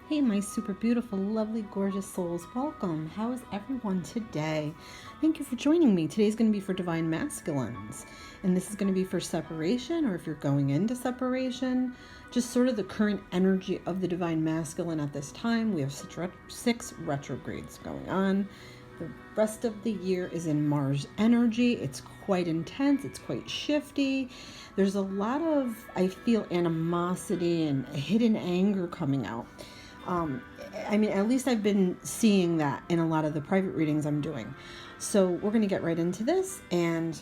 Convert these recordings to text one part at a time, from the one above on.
Hey, my super beautiful, lovely, gorgeous souls. Welcome. How is everyone today? Thank you for joining me. Today's going to be for Divine Masculines. And this is going to be for separation, or if you're going into separation, just sort of the current energy of the Divine Masculine at this time. We have six retrogrades going on. The rest of the year is in Mars energy. It's quite intense. It's quite shifty. There's a lot of, I feel, animosity and hidden anger coming out. At least I've been seeing that in a lot of the private readings I'm doing. So we're going to get right into this. And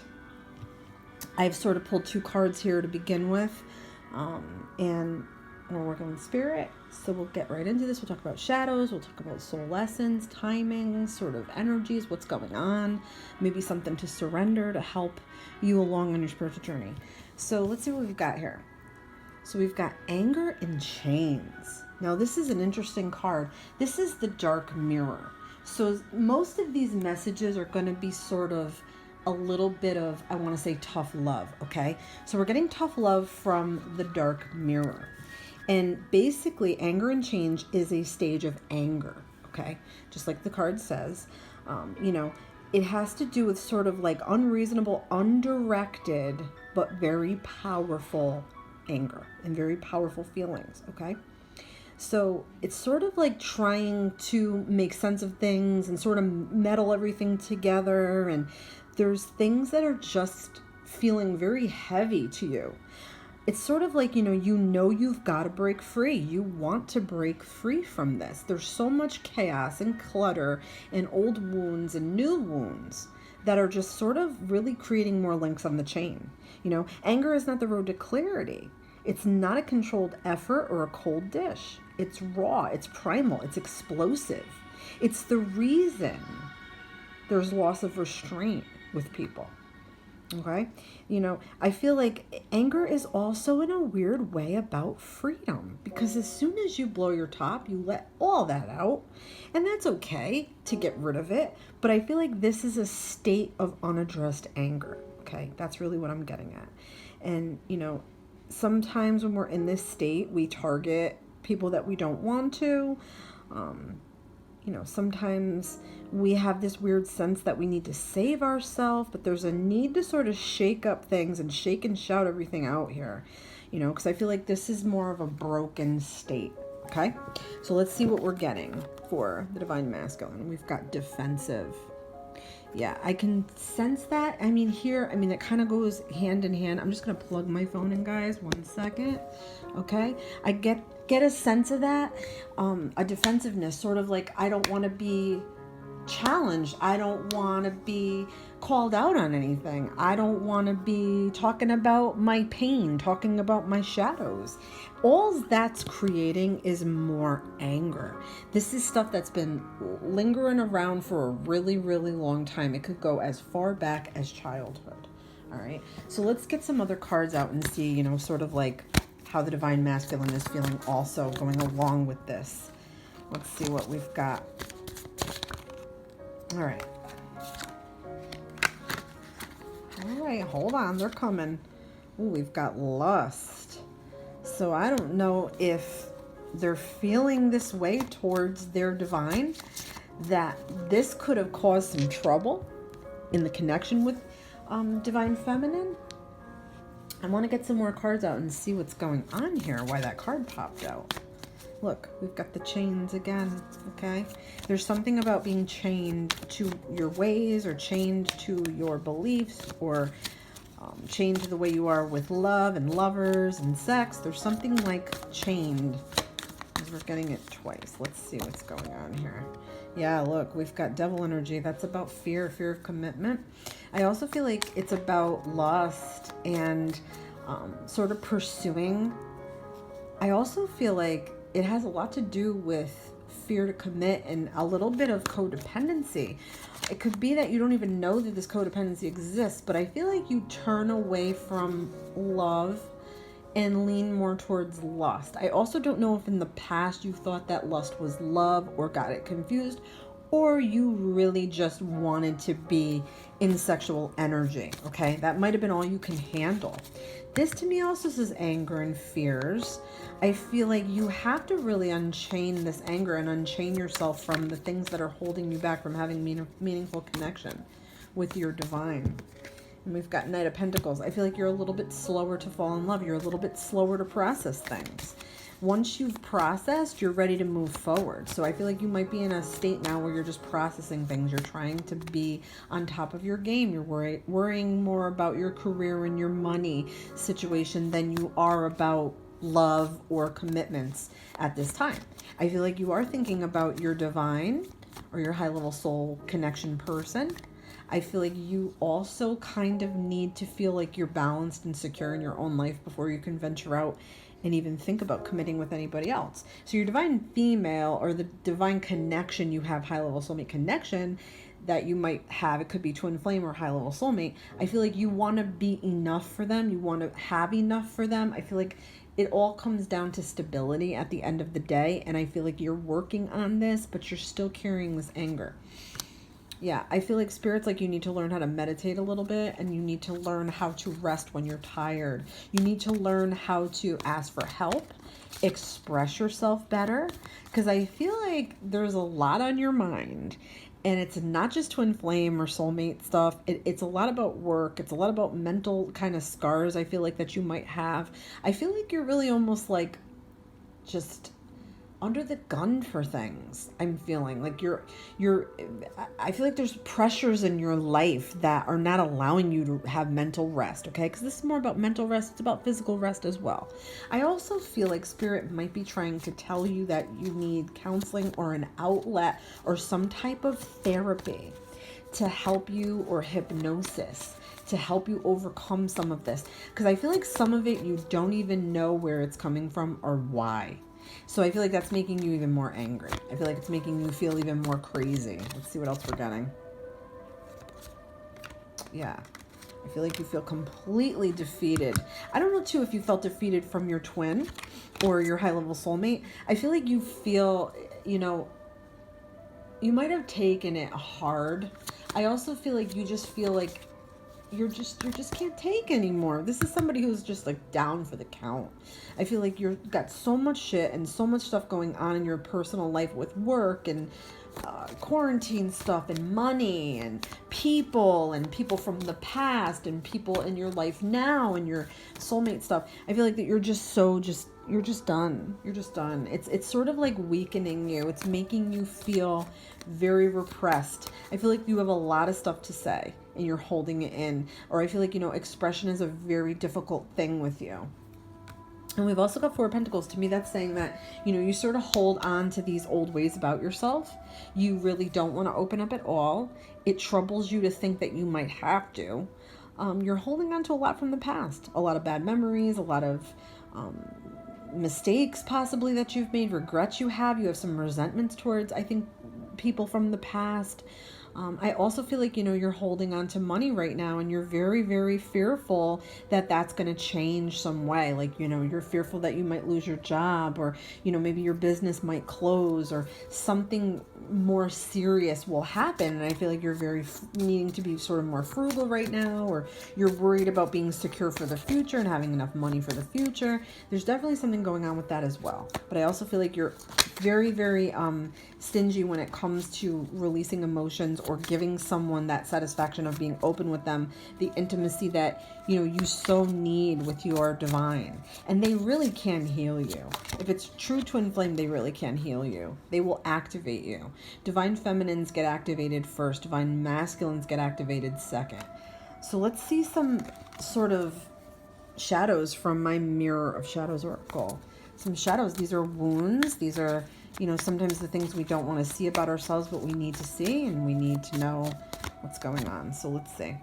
I've sort of pulled two cards here to begin with. And we're working with spirit. So we'll get right into this. We'll talk about shadows. We'll talk about soul lessons, timing, sort of energies, what's going on, maybe something to surrender to help you along on your spiritual journey. So let's see what we've got here. So we've got anger in chains. Now this is an interesting card. This is the dark mirror. So most of these messages are going to be sort of a little bit of, I want to say, tough love, okay? So we're getting tough love from the dark mirror. And basically, anger and change is a stage of anger, okay? Just like the card says. It has to do with sort of like unreasonable, undirected, but very powerful anger and very powerful feelings, okay? So it's sort of like trying to make sense of things and sort of meddle everything together. And there's things that are just feeling very heavy to you. It's sort of like, you've got to break free. You want to break free from this. There's so much chaos and clutter and old wounds and new wounds that are just sort of really creating more links on the chain. Anger is not the road to clarity. It's not a controlled effort or a cold dish. It's raw, it's primal, it's explosive. It's the reason there's loss of restraint with people. Okay? I feel like anger is also in a weird way about freedom, because as soon as you blow your top, you let all that out, and that's okay to get rid of it. But I feel like this is a state of unaddressed anger. Okay? That's really what I'm getting at. And, sometimes when we're in this state, we target people that we don't want to. Sometimes we have this weird sense that we need to save ourselves, but there's a need to sort of shake up things and shake and shout everything out here, because I feel like this is more of a broken state. Okay, so let's see what we're getting for the Divine Masculine. We've got defensive. Yeah, I can sense that. It kind of goes hand in hand. I'm just going to plug my phone in, guys. 1 second. Okay. I get a sense of that. A defensiveness, sort of like, I don't want to be challenged. I don't want to be called out on anything. I don't want to be talking about my pain, talking about my shadows. All that's creating is more anger. This is stuff that's been lingering around for a really, really long time. It could go as far back as childhood. All right. So let's get some other cards out and see, sort of like how the Divine Masculine is feeling also going along with this. Let's see what we've got. All right. All right, hold on. They're coming. Ooh, we've got lust. So I don't know if they're feeling this way towards their divine, that this could have caused some trouble in the connection with divine feminine. I want to get some more cards out and see what's going on here, why that card popped out. Look, we've got the chains again, okay? There's something about being chained to your ways, or chained to your beliefs, or chained to the way you are with love and lovers and sex. There's something like chained, because we're getting it twice. Let's see what's going on here. Yeah, look, we've got devil energy. That's about fear of commitment. I also feel like it's about lust and sort of pursuing. I also feel like it has a lot to do with fear to commit and a little bit of codependency. It could be that you don't even know that this codependency exists, but I feel like you turn away from love and lean more towards lust. I also don't know if in the past you thought that lust was love or got it confused, or you really just wanted to be in sexual energy, okay? That might have been all you can handle. This to me also says anger and fears. I feel like you have to really unchain this anger and unchain yourself from the things that are holding you back from having meaningful connection with your divine. And we've got Knight of Pentacles. I feel like you're a little bit slower to fall in love. You're a little bit slower to process things. Once you've processed, you're ready to move forward. So I feel like you might be in a state now where you're just processing things. You're trying to be on top of your game. You're worrying more about your career and your money situation than you are about love or commitments at this time. I feel like you are thinking about your divine or your high level soul connection person. I feel like you also kind of need to feel like you're balanced and secure in your own life before you can venture out and even think about committing with anybody else. So your divine female or the divine connection you have, high level soulmate connection that you might have, it could be twin flame or high level soulmate. I feel like you want to be enough for them. You want to have enough for them. I feel like it all comes down to stability at the end of the day. And I feel like you're working on this, but you're still carrying this anger. Yeah, I feel like Spirit's like you need to learn how to meditate a little bit, and you need to learn how to rest when you're tired. You need to learn how to ask for help, express yourself better, because I feel like there's a lot on your mind, and it's not just twin flame or soulmate stuff. It's a lot about work. It's a lot about mental kind of scars I feel like that you might have. I feel like you're really almost like just under the gun for things. I'm feeling like I feel like there's pressures in your life that are not allowing you to have mental rest, okay? Because this is more about mental rest. It's about physical rest as well. I also feel like Spirit might be trying to tell you that you need counseling or an outlet or some type of therapy to help you, or hypnosis to help you overcome some of this. Because I feel like some of it you don't even know where it's coming from or why. So I feel like that's making you even more angry. I feel like it's making you feel even more crazy. Let's see what else we're getting. Yeah. I feel like you feel completely defeated. I don't know, too, if you felt defeated from your twin or your high-level soulmate. I feel like you feel, you might have taken it hard. I also feel like you just feel like you just can't take anymore. This is somebody who's just like down for the count. I feel like you've got so much shit and so much stuff going on in your personal life with work and quarantine stuff and money and people from the past and people in your life now and your soulmate stuff. I feel like that you're just done. You're just done. It's sort of like weakening you. It's making you feel very repressed. I feel like you have a lot of stuff to say and you're holding it in. Or I feel like, expression is a very difficult thing with you. And we've also got Four of Pentacles. To me, that's saying that, you sort of hold on to these old ways about yourself. You really don't want to open up at all. It troubles you to think that you might have to. You're holding on to a lot from the past. A lot of bad memories, a lot of mistakes possibly that you've made, regrets you have. You have some resentments towards, I think, people from the past. I also feel like, you're holding on to money right now and you're very, very fearful that that's going to change some way. Like, you're fearful that you might lose your job or, maybe your business might close or something more serious will happen. And I feel like you're very needing to be sort of more frugal right now, or you're worried about being secure for the future and having enough money for the future. There's definitely something going on with that as well. But I also feel like you're very, very stingy when it comes to releasing emotions or giving someone that satisfaction of being open with them, the intimacy that you so need with your divine. And they really can heal you. If it's true twin flame, they really can heal you. They will activate you. Divine feminines get activated first. Divine masculines get activated second. So let's see some sort of shadows from my Mirror of Shadows oracle. Some shadows. These are wounds. These are, sometimes the things we don't want to see about ourselves, but we need to see and we need to know what's going on. So let's see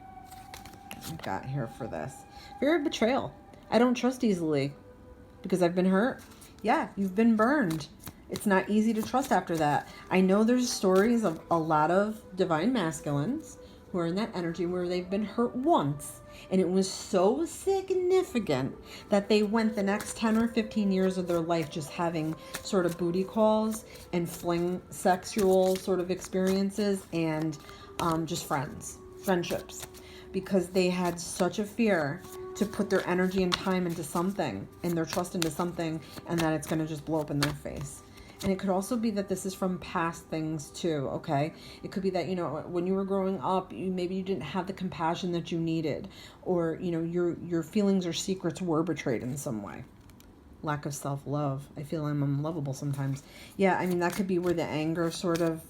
what we've got here for this. Fear of betrayal. I don't trust easily because I've been hurt. Yeah, you've been burned. It's not easy to trust after that. I know there's stories of a lot of divine masculines who are in that energy where they've been hurt once. And it was so significant that they went the next 10 or 15 years of their life just having sort of booty calls and fling sexual sort of experiences and just friendships. Because they had such a fear to put their energy and time into something and their trust into something, and that it's going to just blow up in their face. And it could also be that this is from past things too, okay? It could be that, when you were growing up, maybe you didn't have the compassion that you needed, or, your feelings or secrets were betrayed in some way. Lack of self-love. I feel I'm unlovable sometimes. Yeah, I mean, that could be where the anger sort of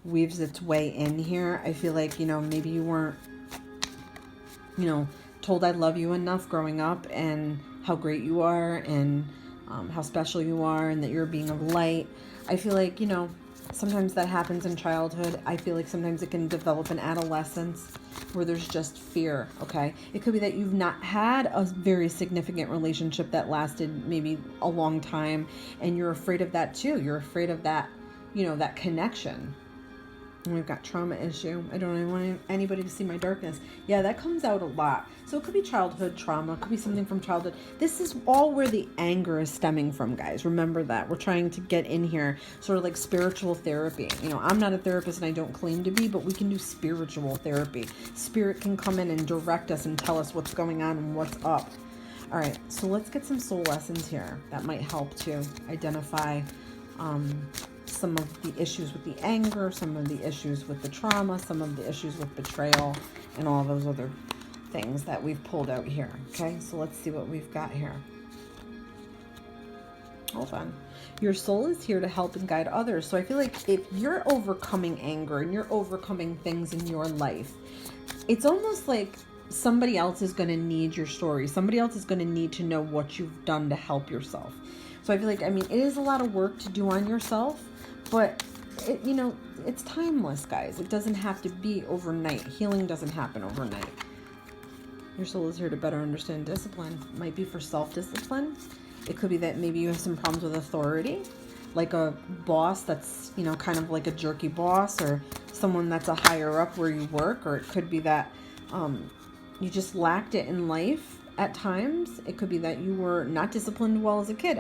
weaves its way in here. I feel like, maybe you weren't, told I love you enough growing up, and how great you are, and how special you are, and that you're being of light. I feel like, sometimes that happens in childhood. I feel like sometimes it can develop in adolescence where there's just fear, okay? It could be that you've not had a very significant relationship that lasted maybe a long time, and you're afraid of that too. You're afraid of that, that connection. And we've got trauma issue. I don't even want anybody to see my darkness. Yeah, that comes out a lot. So it could be childhood trauma. It could be something from childhood. This is all where the anger is stemming from, guys. Remember that. We're trying to get in here, sort of like spiritual therapy. I'm not a therapist and I don't claim to be, but we can do spiritual therapy. Spirit can come in and direct us and tell us what's going on and what's up. All right, so let's get some soul lessons here. That might help to identify some of the issues with the anger, some of the issues with the trauma, some of the issues with betrayal, and all those other things that we've pulled out here. Okay, so let's see what we've got here. Hold on. Your soul is here to help and guide others. So I feel like if you're overcoming anger and you're overcoming things in your life, it's almost like somebody else is going to need your story. Somebody else is going to need to know what you've done to help yourself. So I feel like, it is a lot of work to do on yourself, but it's timeless, guys. It doesn't have to be overnight. Healing doesn't happen overnight. Your soul is here to better understand discipline. It might be for self-discipline. It could be that maybe you have some problems with authority, like a boss that's, kind of like a jerky boss, or someone that's a higher up where you work, or it could be that you just lacked it in life at times. It could be that you were not disciplined well as a kid.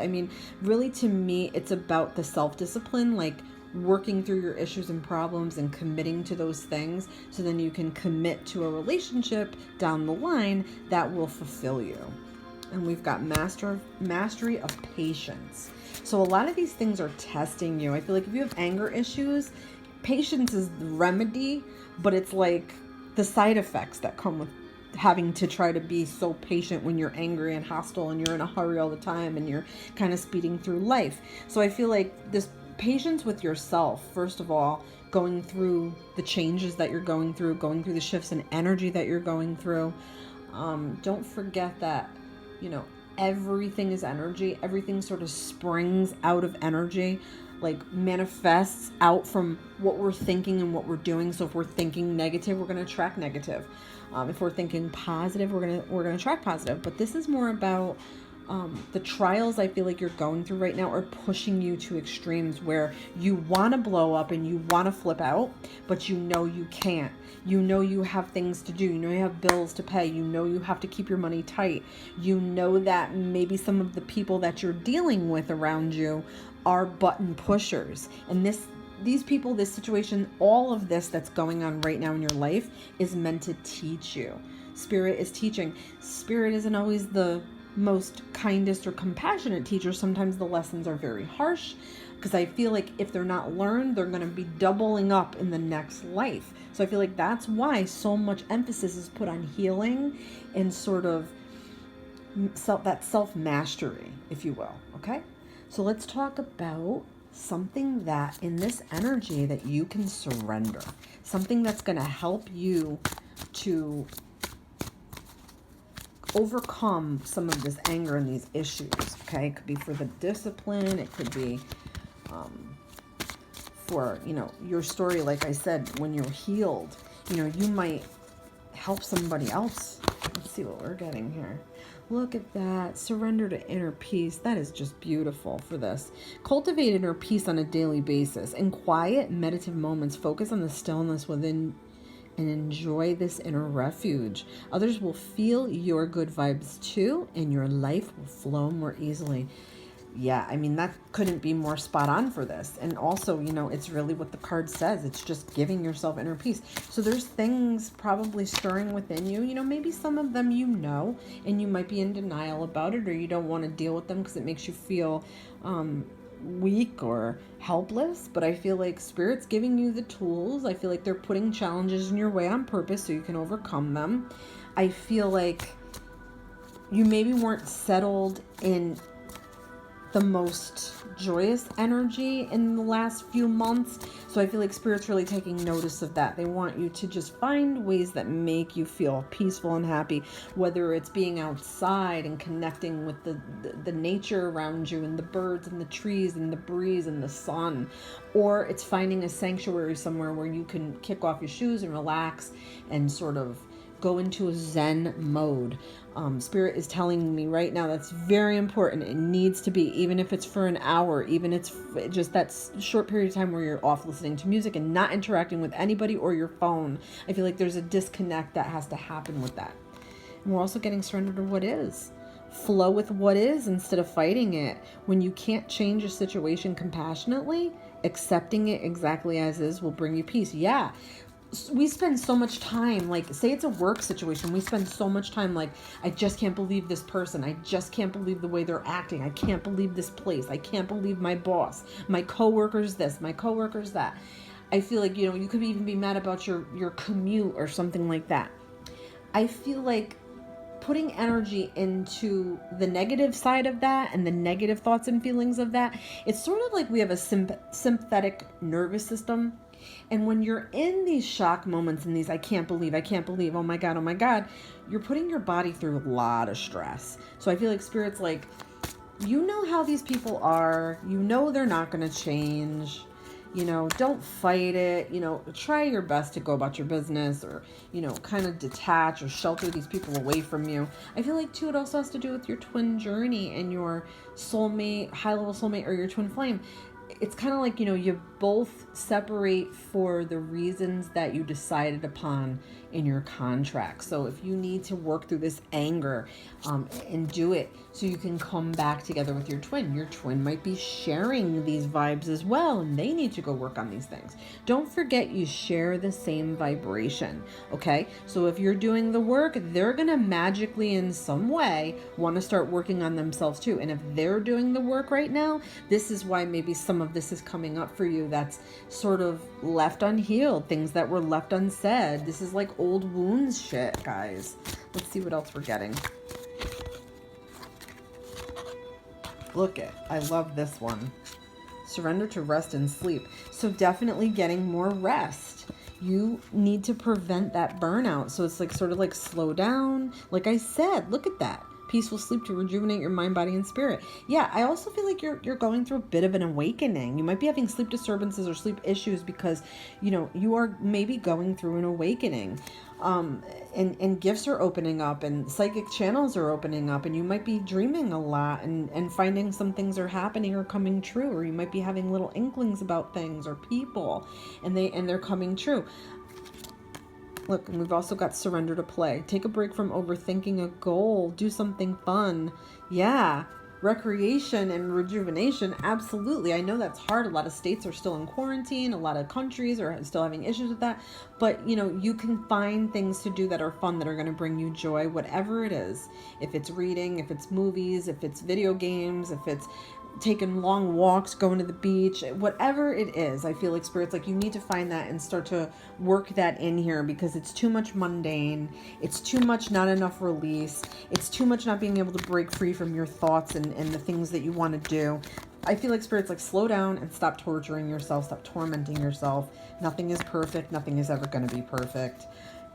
Really, to me, it's about the self-discipline, like working through your issues and problems and committing to those things, so then you can commit to a relationship down the line that will fulfill you. And we've got mastery of patience. So a lot of these things are testing you. I feel like if you have anger issues, patience is the remedy, but it's like the side effects that come with having to try to be so patient when you're angry and hostile and you're in a hurry all the time and you're kind of speeding through life. So I feel like this patience with yourself, first of all, going through the changes that you're going through the shifts in energy that you're going through. Don't forget that, everything is energy. Everything sort of springs out of energy, like manifests out from what we're thinking and what we're doing. So if we're thinking negative, we're going to attract negative. If we're thinking positive, we're gonna attract positive. But this is more about the trials I feel like you're going through right now are pushing you to extremes where you want to blow up and you want to flip out, but you can't. You have things to do. You have bills to pay. You have to keep your money tight. That maybe some of the people that you're dealing with around you are button pushers. And these people, this situation, all of this that's going on right now in your life is meant to teach you. Spirit is teaching. Spirit isn't always the most kindest or compassionate teacher. Sometimes the lessons are very harsh, because I feel like if they're not learned, they're going to be doubling up in the next life. So I feel like that's why so much emphasis is put on healing and sort of that self-mastery, if you will. Okay? So let's talk about something that in this energy that you can surrender, something that's going to help you to overcome some of this anger and these issues. Okay, it could be for the discipline, it could be for your story. Like I said, when you're healed, you might help somebody else. Let's see what we're getting here. Look at that. Surrender to inner peace. That is just beautiful for this. Cultivate inner peace on a daily basis. In quiet, meditative moments, focus on the stillness within and enjoy this inner refuge. Others will feel your good vibes too, and your life will flow more easily. Yeah, I mean, that couldn't be more spot on for this. And also, it's really what the card says. It's just giving yourself inner peace. So there's things probably stirring within you. Maybe some of them and you might be in denial about it, or you don't want to deal with them because it makes you feel weak or helpless. But I feel like Spirit's giving you the tools. I feel like they're putting challenges in your way on purpose so you can overcome them. I feel like you maybe weren't settled in the most joyous energy in the last few months. So I feel like Spirit's really taking notice of that. They want you to just find ways that make you feel peaceful and happy, whether it's being outside and connecting with the nature around you and the birds and the trees and the breeze and the sun, or it's finding a sanctuary somewhere where you can kick off your shoes and relax and sort of go into a Zen mode. Spirit is telling me right now that's very important. It needs to be, even if it's for an hour, even it's just that short period of time where you're off listening to music and not interacting with anybody or your phone. I feel like there's a disconnect that has to happen with that. And we're also getting surrender to what is. Flow with what is instead of fighting it. When you can't change a situation compassionately, accepting it exactly as is will bring you peace. Yeah. We spend so much time, like, say it's a work situation, we spend so much time like, I just can't believe this person, I just can't believe the way they're acting, I can't believe this place, I can't believe my boss, my coworker's this, my coworker's that. I feel like, you could even be mad about your commute or something like that. I feel like putting energy into the negative side of that and the negative thoughts and feelings of that, it's sort of like we have a sympathetic nervous system. And when you're in these shock moments and these I can't believe, oh my God, you're putting your body through a lot of stress. So I feel like Spirit's like, how these people are, they're not going to change, don't fight it, try your best to go about your business, or, kind of detach or shelter these people away from you. I feel like too, it also has to do with your twin journey and your soulmate, high level soulmate, or your twin flame. It's kind of like, you both separate for the reasons that you decided upon in your contract. So if you need to work through this anger and do it so you can come back together with your twin might be sharing these vibes as well, and they need to go work on these things. Don't forget you share the same vibration, okay? So if you're doing the work, they're going to magically in some way want to start working on themselves too. And if they're doing the work right now, this is why maybe some of this is coming up for you that's sort of left unhealed, things that were left unsaid. This is like old wounds shit, guys. Let's see what else we're getting. Look it. I love this one. Surrender to rest and sleep. So definitely getting more rest. You need to prevent that burnout. So it's like sort of like slow down. Like I said, look at that. Peaceful sleep to rejuvenate your mind, body, and spirit. Yeah, I also feel like you're going through a bit of an awakening. You might be having sleep disturbances or sleep issues because, you are maybe going through an awakening. And gifts are opening up and psychic channels are opening up, and you might be dreaming a lot and finding some things are happening or coming true, or you might be having little inklings about things or people and they're coming true. Look, and we've also got surrender to play. Take a break from overthinking a goal. Do something fun. Yeah. Recreation and rejuvenation, absolutely. I know that's hard. A lot of states are still in quarantine. A lot of countries are still having issues with that. But, you can find things to do that are fun, that are going to bring you joy, whatever it is. If it's reading, if it's movies, if it's video games, if it's taking long walks, going to the beach, whatever it is. I feel like Spirit's like, you need to find that and start to work that in here, because it's too much mundane. It's too much not enough release. It's too much not being able to break free from your thoughts and the things that you want to do. I feel like Spirit's like, slow down and stop torturing yourself. Stop tormenting yourself. Nothing is perfect. Nothing is ever going to be perfect.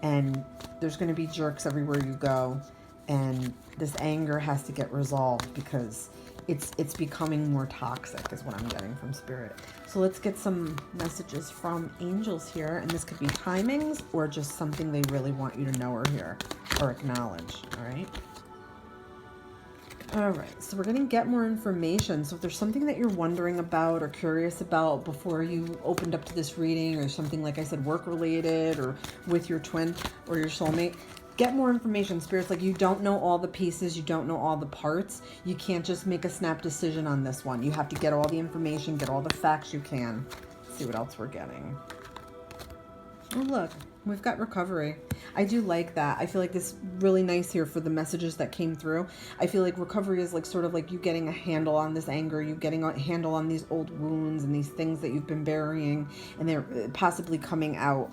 And there's going to be jerks everywhere you go. And this anger has to get resolved, because it's becoming more toxic is what I'm getting from Spirit. So let's get some messages from angels here. And this could be timings or just something they really want you to know or hear or acknowledge. All right. All right. So we're going to get more information. So if there's something that you're wondering about or curious about before you opened up to this reading, or something, like I said, work related or with your twin or your soulmate, get more information. Spirit's like, you don't know all the pieces, you don't know all the parts. You can't just make a snap decision on this one. You have to get all the information, get all the facts you can. Let's see what else we're getting. Oh, look, we've got recovery. I do like that. I feel like this really nice here for the messages that came through. I feel like recovery is like sort of like you getting a handle on this anger, you getting a handle on these old wounds and these things that you've been burying, and they're possibly coming out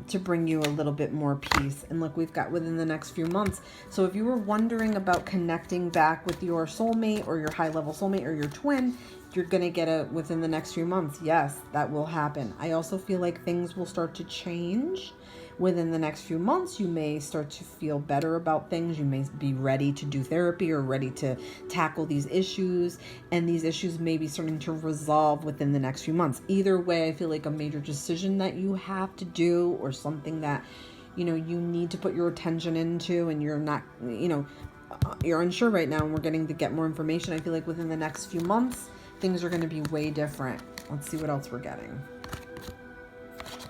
to bring you a little bit more peace. And look, we've got within the next few months. So if you were wondering about connecting back with your soulmate or your high-level soulmate or your twin, you're going to get it within the next few months. Yes, that will happen. I also feel like things will start to change within the next few months. You may start to feel better about things. You may be ready to do therapy or ready to tackle these issues. And these issues may be starting to resolve within the next few months. Either way, I feel like a major decision that you have to do or something that, you know, you need to put your attention into and you're not, you know, you're unsure right now and we're getting to get more information. I feel like within the next few months, things are going to be way different. Let's see what else we're getting.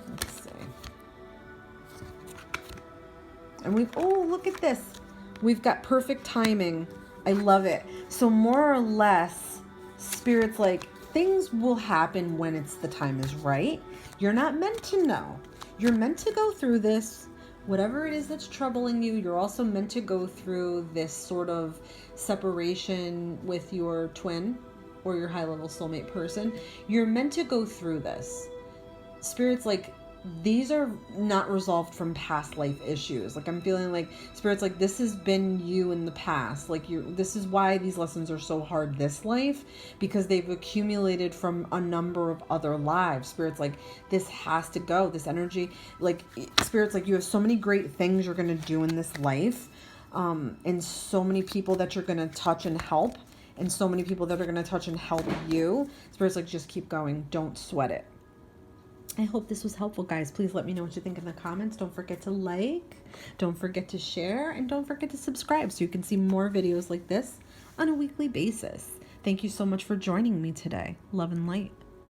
Let's see. And oh, look at this. We've got perfect timing. I love it. So more or less, Spirit's like, things will happen when the time is right. You're not meant to know. You're meant to go through this. Whatever it is that's troubling you, you're also meant to go through this sort of separation with your twin or your high-level soulmate person. You're meant to go through this. Spirit's like, these are not resolved from past life issues. Like, I'm feeling like Spirit's like, this has been you in the past. Like, this is why these lessons are so hard this life, because they've accumulated from a number of other lives. Spirit's like, this has to go. This energy, like, Spirit's like, you have so many great things you're going to do in this life, and so many people that you're going to touch and help, and so many people that are going to touch and help you. Spirit's like, just keep going. Don't sweat it. I hope this was helpful, guys. Please let me know what you think in the comments. Don't forget to like, don't forget to share, and don't forget to subscribe so you can see more videos like this on a weekly basis. Thank you so much for joining me today. Love and light.